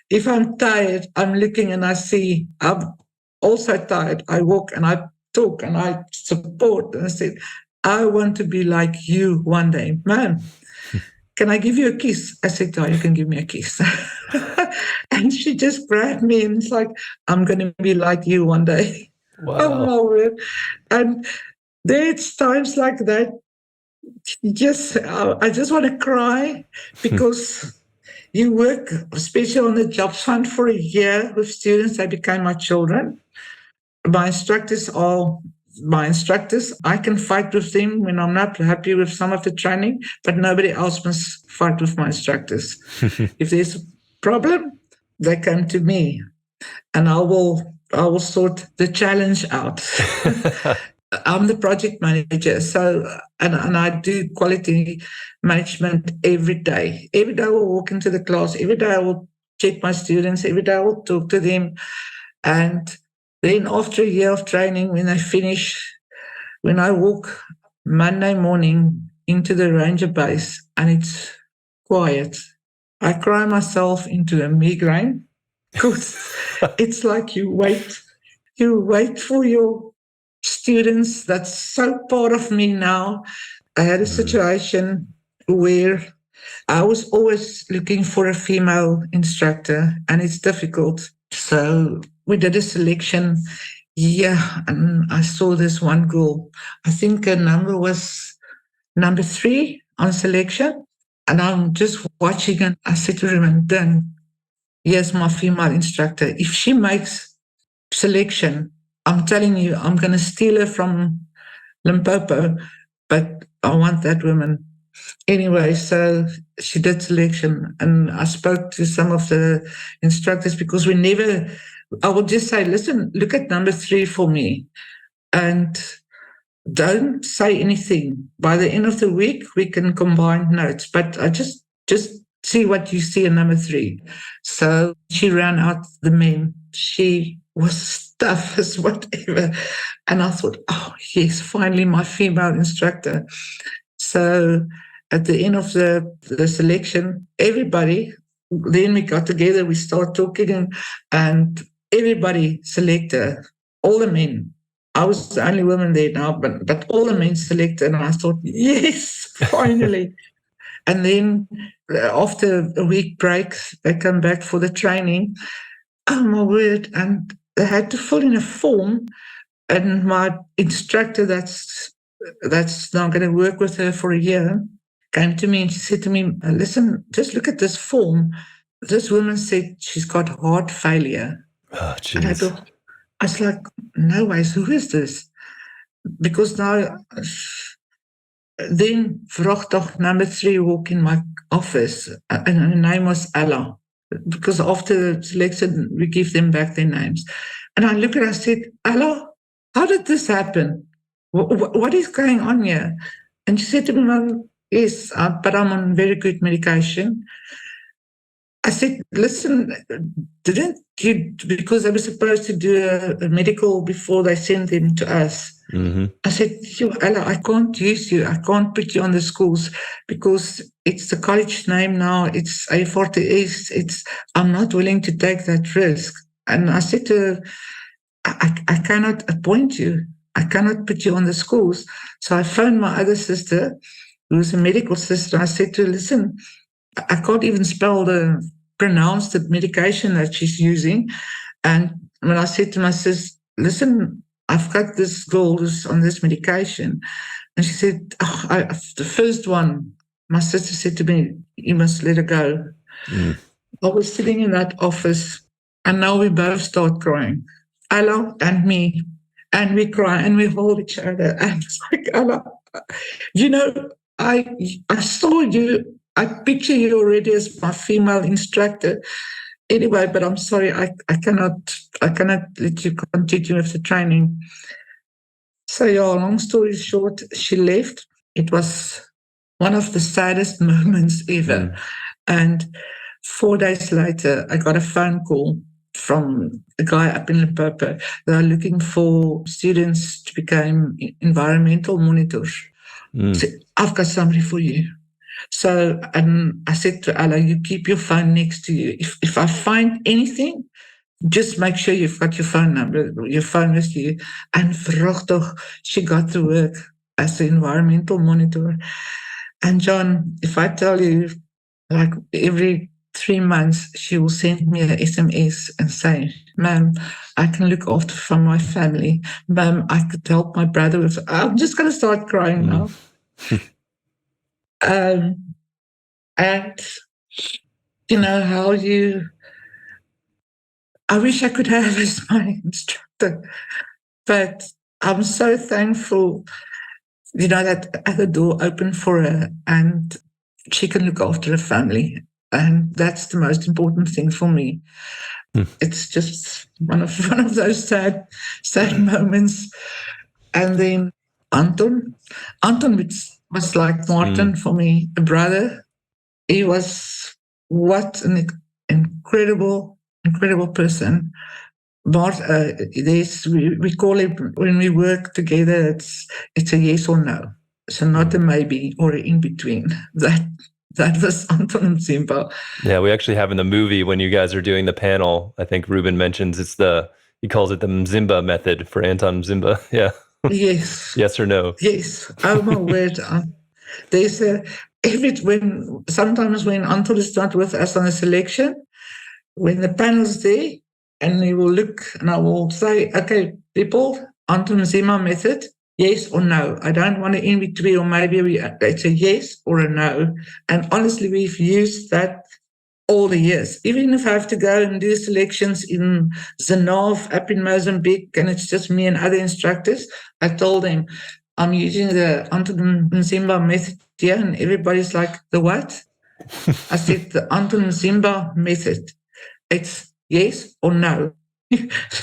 if I'm tired, I'm looking and I see I'm also tired. I walk and I talk and I support. And I said, I want to be like you one day. Ma'am, can I give you a kiss? I said, oh, you can give me a kiss. And she just grabbed me and it's like, I'm going to be like you one day. Wow. Oh, my word. And there's times like that. I just want to cry because you work, especially on the jobs fund, for a year with students. They became my children. My instructors are my instructors. I can fight with them when I'm not happy with some of the training, but nobody else must fight with my instructors. If there's a problem, they come to me and I will sort the challenge out. I'm the project manager, so and I do quality management every day. Every day I will walk into the class. Every day I will check my students. Every day I will talk to them, and then after a year of training, when I finish, when I walk Monday morning into the ranger base and it's quiet, I cry myself into a migraine because it's like you wait for your students. That's so part of me now. I had a situation where I was always looking for a female instructor, and it's difficult. So we did a selection. Yeah, and I saw this one girl. I think her number was number 3 on selection. And I'm just watching, and I said to Ruben, then here's my female instructor. If she makes selection, I'm telling you, I'm going to steal her from Limpopo, but I want that woman. Anyway, so she did selection, and I spoke to some of the instructors because I will just say, listen, look at number 3 for me, and don't say anything. By the end of the week, we can combine notes, but I just see what you see in number 3. So she ran out the men. She was tough as whatever. And I thought, oh, yes, finally my female instructor. So at the end of the selection, everybody, then we got together, we started talking, and everybody selected, all the men. I was the only woman there now, but all the men selected, and I thought, yes, finally. And then after a week break, they come back for the training. Oh my word! And they had to fill in a form, and my instructor, that's now going to work with her for a year, came to me and she said to me, listen, just look at this form. This woman said she's got heart failure. Oh, and I jeez. thought, I was like, no ways, who is this? Because now, then Vrijdag number 3 walked in my office, and her name was Ella. Because after the selection, we give them back their names. And I look at her, I said, Ella, how did this happen? What is going on here? And she said to me, Mom, yes, but I'm on very good medication. I said, listen, didn't you, because they were supposed to do a medical before they sent them to us. Mm-hmm. I said, Ella, I can't use you. I can't put you on the schools because it's the college name now. It's AFRTS. I'm not willing to take that risk. And I said to her, I cannot appoint you. I cannot put you on the schools. So I phoned my other sister, who was a medical sister. I said to her, listen, I can't even pronounce the medication that she's using. And when I said to my sister, listen, I've got this girl who's on this medication. And she said, the first one, my sister said to me, you must let her go. Mm. I was sitting in that office, and now we both start crying. Ella and me. And we cry and we hold each other. And it's like, Ella, I saw you. I picture you already as my female instructor. Anyway, but I'm sorry, I cannot let you continue with the training. So yeah, long story short, she left. It was one of the saddest moments ever. Mm. And 4 days later, I got a phone call from a guy up in Limpopo. They're looking for students to become environmental monitors. Mm. So I've got somebody for you. So I said to Ella, you keep your phone next to you. If I find anything, just make sure you've got your phone number, your phone with you. And vrijdag, she got to work as an environmental monitor. And John, if I tell you, like every 3 months, she will send me an SMS and say, Ma'am, I can look after from my family. Ma'am, I could help my brother with. I'm just going to start crying now. And how I wish I could have as my instructor, but I'm so thankful, that the door opened for her and she can look after her family. And that's the most important thing for me. It's just one of those sad moments. And then Anton. Anton was like Martin for me, a brother. He was what an incredible, incredible person. But we call it when we work together. It's a yes or no. So not a maybe or an in between. That was Anton and Mzimba. Yeah, we actually have in the movie when you guys are doing the panel. I think Ruben mentions he calls it the Mzimba method for Anton Mzimba. Yeah. Yes. Yes or no? Yes. Oh my word. There's sometimes when Anton is not with us on a selection, when the panel's there, and he will look and I will say, okay, people, Anton Mzimba method, yes or no. I don't want to in between, or maybe it's a yes or a no. And honestly, we've used that all the years. Even if I have to go and do selections in Zenov, up in Mozambique, and it's just me and other instructors, I told them, I'm using the Anton Mzimba method here, and everybody's like, the what? I said, the Anton Mzimba method. It's yes or no.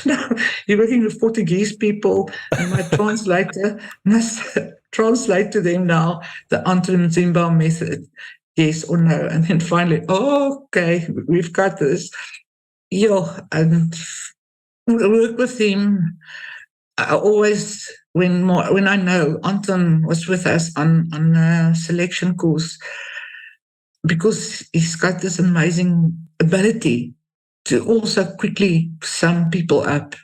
Now, you're working with Portuguese people, and my translator must translate to them now the Anton Mzimba method, yes or no. And then finally, okay, we've got this. Yeah, and work with him. I always, when I know Anton was with us on a selection course, because he's got this amazing ability to also quickly sum people up.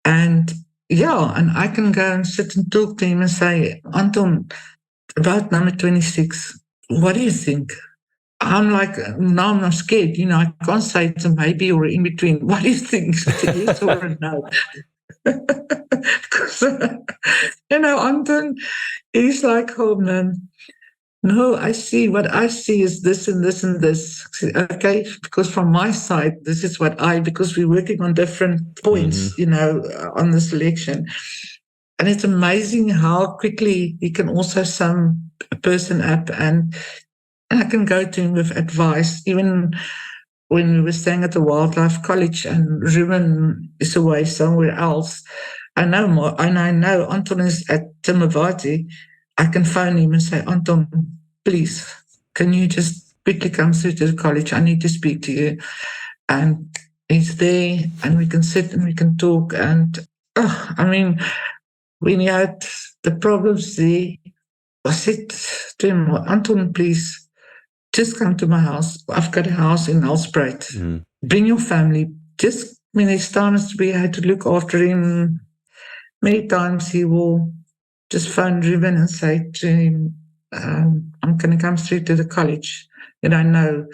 And and I can go and sit and talk to him and say, Anton, about number 26, what do you think? I'm like, now I'm not scared. I can't say it's a maybe or in between. What do you think? It's a yes or a no. Because, Anton, he's like, oh man, no, I see. What I see is this and this and this. Okay, because from my side, this is because we're working on different points, on the selection. And it's amazing how quickly he can also sum a person up. And I can go to him with advice, even when we were staying at the Wildlife College and Ruben is away somewhere else. I know more, and I know Anton is at Mthembu. I can phone him and say, Anton, please, can you just quickly come through to the college? I need to speak to you. And he's there, and we can sit and we can talk. And when he had the problems there, I said to him, Anton, please, just come to my house. I've got a house in Nelspruit. Bring your family. Just when there's times we had to look after him, many times he will just phone Ruben and say to him, I'm going to come straight to the college. And I know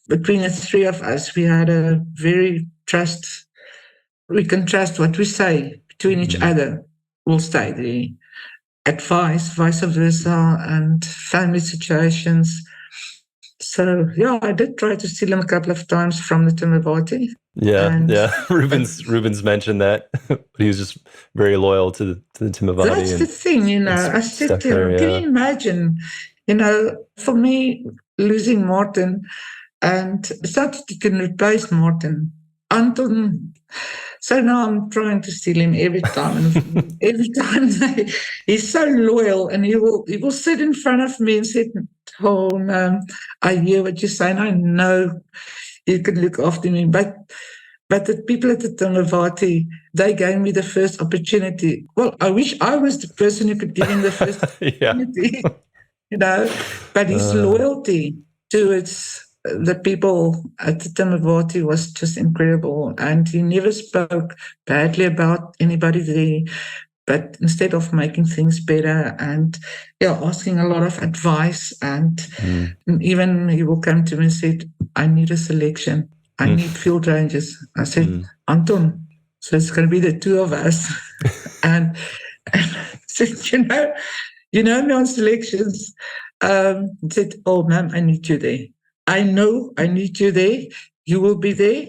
between the three of us, we had a very we can trust what we say between each other. We'll stay there. Advice, vice versa, and family situations. So, I did try to steal him a couple of times from the Mthembu. Yeah. Ruben's mentioned that. He was just very loyal to the Mthembu. That's the thing, I said to him, can you imagine, for me, losing Martin, and it's not that you can replace Martin. Anton, so now I'm trying to steal him every time. And every time he's so loyal, and he will sit in front of me and say, oh, no, I hear what you're saying. I know you can look after me. But the people at the Mthembu, they gave me the first opportunity. Well, I wish I was the person who could give him the first opportunity, But his loyalty towards the people at the Mthembu was just incredible. And he never spoke badly about anybody there, but instead of making things better and asking a lot of advice. And even he will come to me and say, I need a selection. I need field rangers. I said, Anton, so it's going to be the two of us. and I said, me on selections. Said, oh, ma'am, I need you there. I know I need you there. You will be there.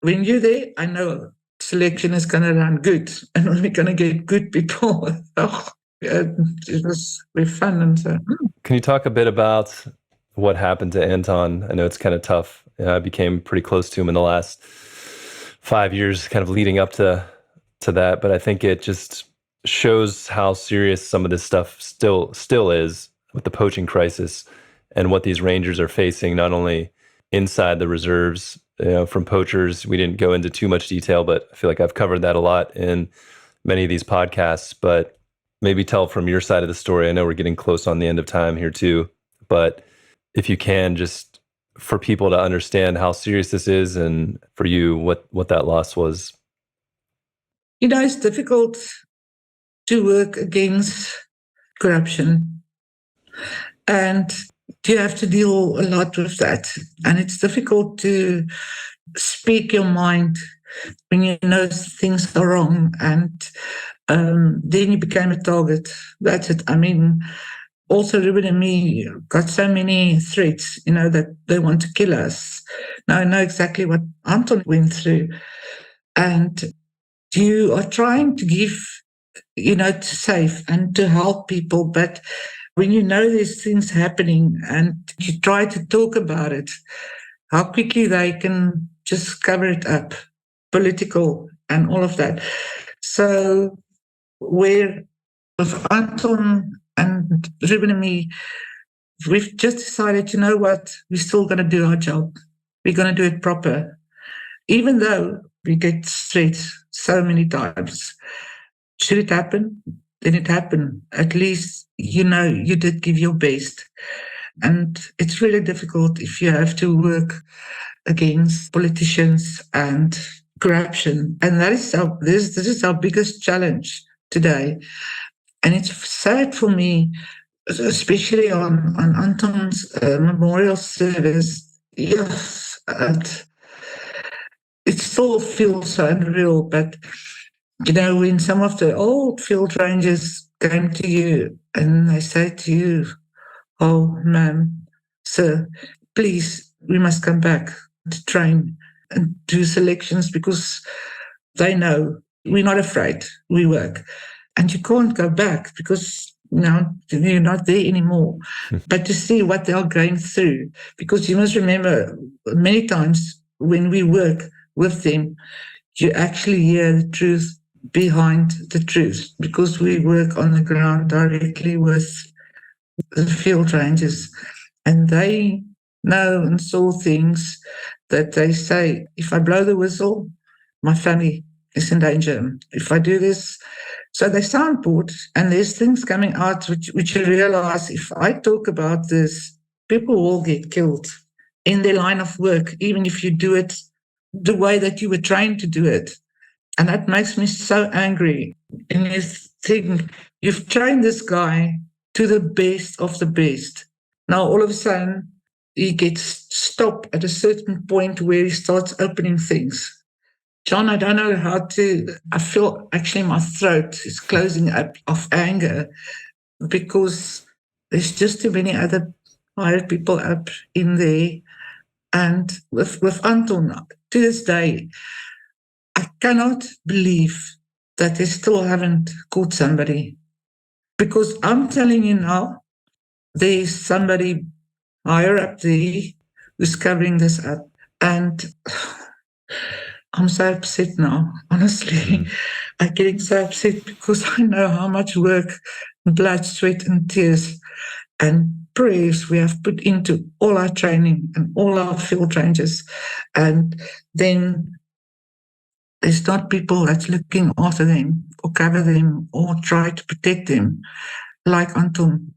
When you're there, I know selection is going to run good, and we're going to get good people. It was very fun. And so, Can you talk a bit about what happened to Anton? I know it's kind of tough. I became pretty close to him in the last 5 years, kind of leading up to that. But I think it just shows how serious some of this stuff still is with the poaching crisis and what these rangers are facing, not only inside the reserves, from poachers. We didn't go into too much detail, but I feel like I've covered that a lot in many of these podcasts. But maybe tell from your side of the story. I know we're getting close on the end of time here too, but if you can, just for people to understand how serious this is, and for you, what that loss was. It's difficult to work against corruption, and you have to deal a lot with that. And it's difficult to speak your mind when you know things are wrong, and then you became a target. That's it. I mean, also Ruben and me got so many threats, that they want to kill us. Now I know exactly what Anton went through, and you are trying to give, to save and to help people, but when you know there's things happening and you try to talk about it, how quickly they can just cover it up, political and all of that. So where with Anton and Ruben and me, we've just decided, you know what, we're still going to do our job. We're going to do it proper. Even though we get threats so many times. Should it happen? Then it happened. At least, you did give your best. And it's really difficult if you have to work against politicians and corruption. And this is our biggest challenge today. And it's sad for me, especially on Anton's memorial service. Yes, and it still feels so unreal. But, when some of the old field rangers came to you and they say to you, "Oh, ma'am, sir, please, we must come back to train and do selections," because they know we're not afraid, we work. And you can't go back because now you're not there anymore. But to see what they are going through, because you must remember, many times when we work with them, you actually hear the truth behind the truth, because we work on the ground directly with the field rangers, and they know and saw things that they say, if I blow the whistle, my family is in danger. If I do this, so they soundboard, and there's things coming out which you realize, if I talk about this, people will get killed in their line of work, even if you do it the way that you were trained to do it. And that makes me so angry. And you think, you've trained this guy to the best of the best. Now, all of a sudden, he gets stopped at a certain point where he starts opening things. John, I don't know how to, I feel actually my throat is closing up of anger, because there's just too many other hired people up in there. And with Anton, to this day, I cannot believe that they still haven't caught somebody. Because I'm telling you now, there's somebody higher up there who's covering this up. And I'm so upset now, honestly. I'm getting so upset because I know how much work, blood, sweat, and tears and prayers we have put into all our training and all our field rangers. And then there's not people that's looking after them or cover them or try to protect them like Anton.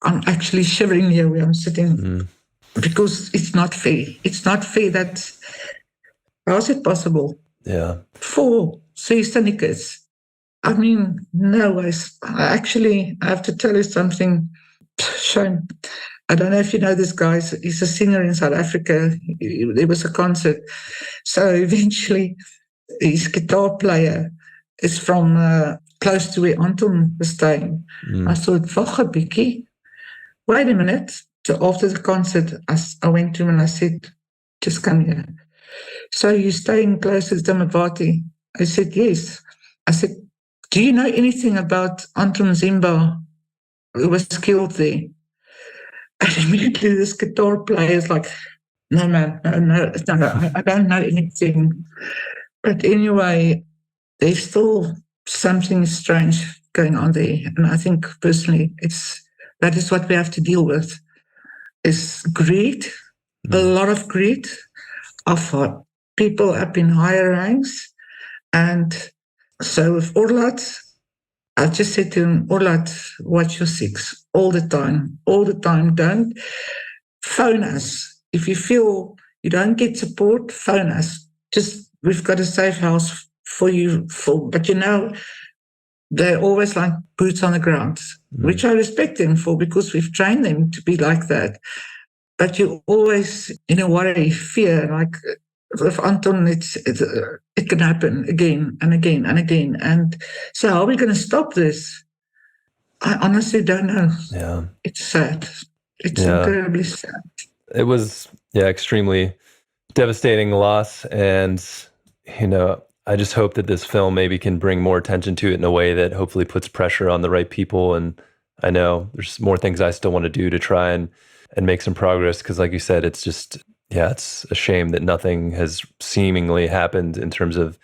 I'm actually shivering here where I'm sitting because it's not fair. It's not fair that, how is it possible? Yeah. For Systenicus. I mean, no ways. I have to tell you something. Shane, I don't know if you know this guy. He's a singer in South Africa. There was a concert. So eventually, his guitar player is from close to where Anton was staying. I thought, wag 'n bietjie. Wait a minute. So after the concert, I went to him and I said, just come here. So you're staying close to Mthembu? I said, yes. I said, do you know anything about Anton Mzimba, who was killed there? And immediately this guitar player is like, no, man, no, I don't know anything. But anyway, there's still something strange going on there. And I think personally, that is what we have to deal with, is greed, a lot of greed of people up in higher ranks. And so with Orlat, I just said to him, Orlat, watch your six all the time. Don't phone us. If you feel you don't get support, phone us. We've got a safe house for you. But they're always like boots on the ground, which I respect them for, because we've trained them to be like that. But you're always in a worry, fear, like with Anton, it can happen again and again and again. And so how are we going to stop this? I honestly don't know. Yeah. It's sad. It's incredibly sad. It was, extremely devastating loss. And, I just hope that this film maybe can bring more attention to it in a way that hopefully puts pressure on the right people. And I know there's more things I still want to do to try and make some progress. Because like you said, it's just, it's a shame that nothing has seemingly happened in terms of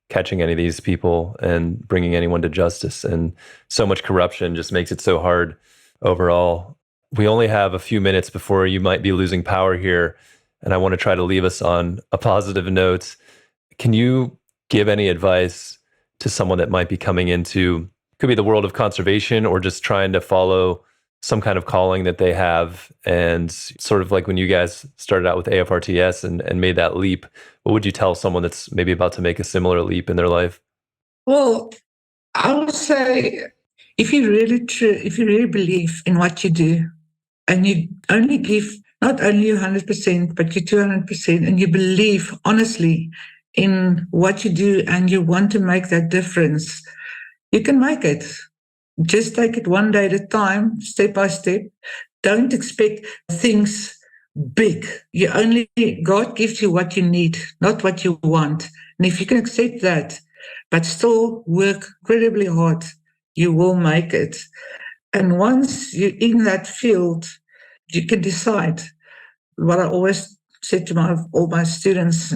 catching any of these people and bringing anyone to justice. And so much corruption just makes it so hard overall. We only have a few minutes before you might be losing power here, and I want to try to leave us on a positive note. Can you give any advice to someone that might be coming into, could be the world of conservation or just trying to follow some kind of calling that they have, and sort of like when you guys started out with AFRTS and made that leap, what would you tell someone that's maybe about to make a similar leap in their life? Well, I would say if you really believe in what you do, and you only give not only 100%, but you 200%, and you believe honestly in what you do and you want to make that difference, you can make it. Just take it one day at a time, step by step. Don't expect things big. God gives you what you need, not what you want. And if you can accept that, but still work incredibly hard, you will make it. And once you're in that field, you can decide. What I always said to all my students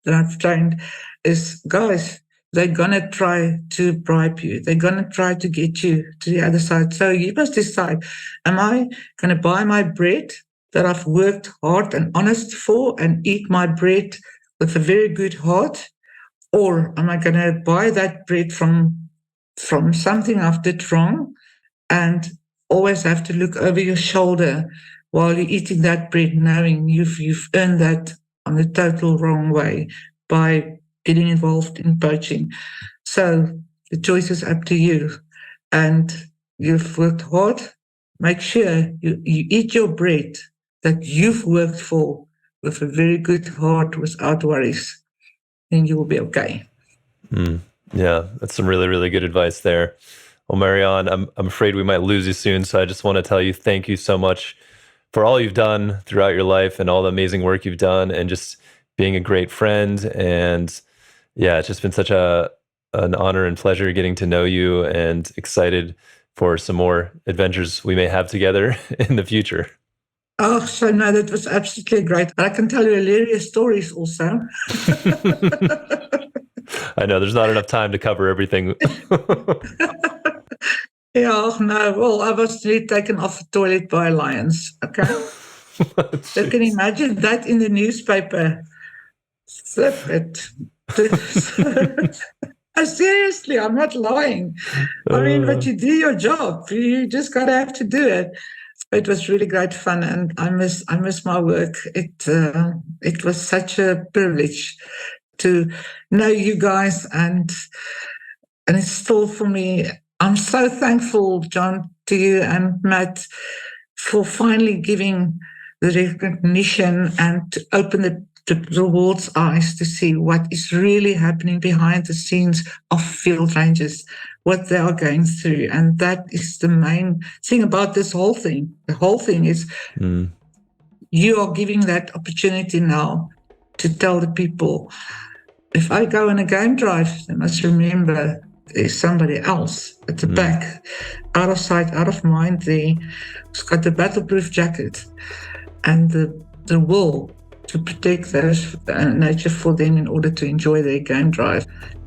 that I've trained is, guys, they're going to try to bribe you. They're going to try to get you to the other side. So you must decide, am I going to buy my bread that I've worked hard and honest for and eat my bread with a very good heart? Or am I going to buy that bread from something I've did wrong and always have to look over your shoulder while you're eating that bread, knowing you've earned that on the total wrong way by getting involved in poaching? So the choice is up to you. And you've worked hard. Make sure you eat your bread that you've worked for with a very good heart, without worries, and you will be okay. Yeah, that's some really, really good advice there. Well, Marianne, I'm afraid we might lose you soon, so I just want to tell you thank you so much for all you've done throughout your life and all the amazing work you've done, and just being a great friend. And yeah, it's just been such an honor and pleasure getting to know you, and excited for some more adventures we may have together in the future. Oh, so no, that was absolutely great. I can tell you hilarious stories also. I know there's not enough time to cover everything. Yeah, no. Well, I was really taken off the toilet by lions. Okay. You can imagine that in the newspaper. Flip it. Seriously, I'm not lying. I mean, but you do your job. You just gotta have to do it. It was really great fun, and I miss my work. It was such a privilege to know you guys, and it's still for me. I'm so thankful, John, to you and Matt, for finally giving the recognition and to open the world's eyes to see what is really happening behind the scenes of field rangers, what they are going through. And that is the main thing about this whole thing. The whole thing is you are giving that opportunity now to tell the people, if I go on a game drive, they must remember there's somebody else at the back, out of sight, out of mind there, who's got the battleproof jacket and the will to protect those nature for them in order to enjoy their game drive.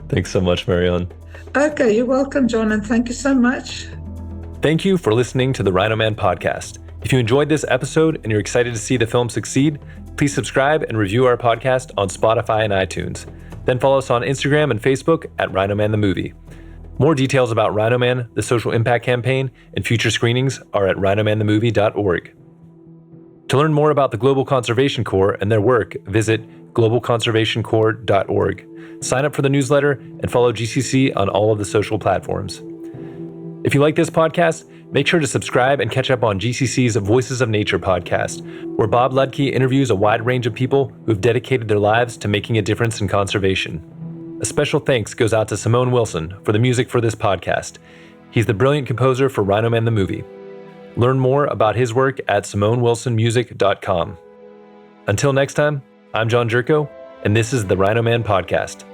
Thanks so much, Marianne. Okay, you're welcome, John, and thank you so much. Thank you for listening to the Rhino Man podcast. If you enjoyed this episode and you're excited to see the film succeed, please subscribe and review our podcast on Spotify and iTunes. Then follow us on Instagram and Facebook at Rhino Man the Movie. More details about Rhino Man, the social impact campaign, and future screenings are at rhinomanthemovie.org. To learn more about the Global Conservation Corps and their work, visit globalconservationcorps.org. Sign up for the newsletter and follow GCC on all of the social platforms. If you like this podcast, make sure to subscribe and catch up on GCC's Voices of Nature podcast, where Bob Ludke interviews a wide range of people who've dedicated their lives to making a difference in conservation. A special thanks goes out to Simone Wilson for the music for this podcast. He's the brilliant composer for Rhino Man the Movie. Learn more about his work at simonewilsonmusic.com. Until next time, I'm John Jerko, and this is the Rhino Man Podcast.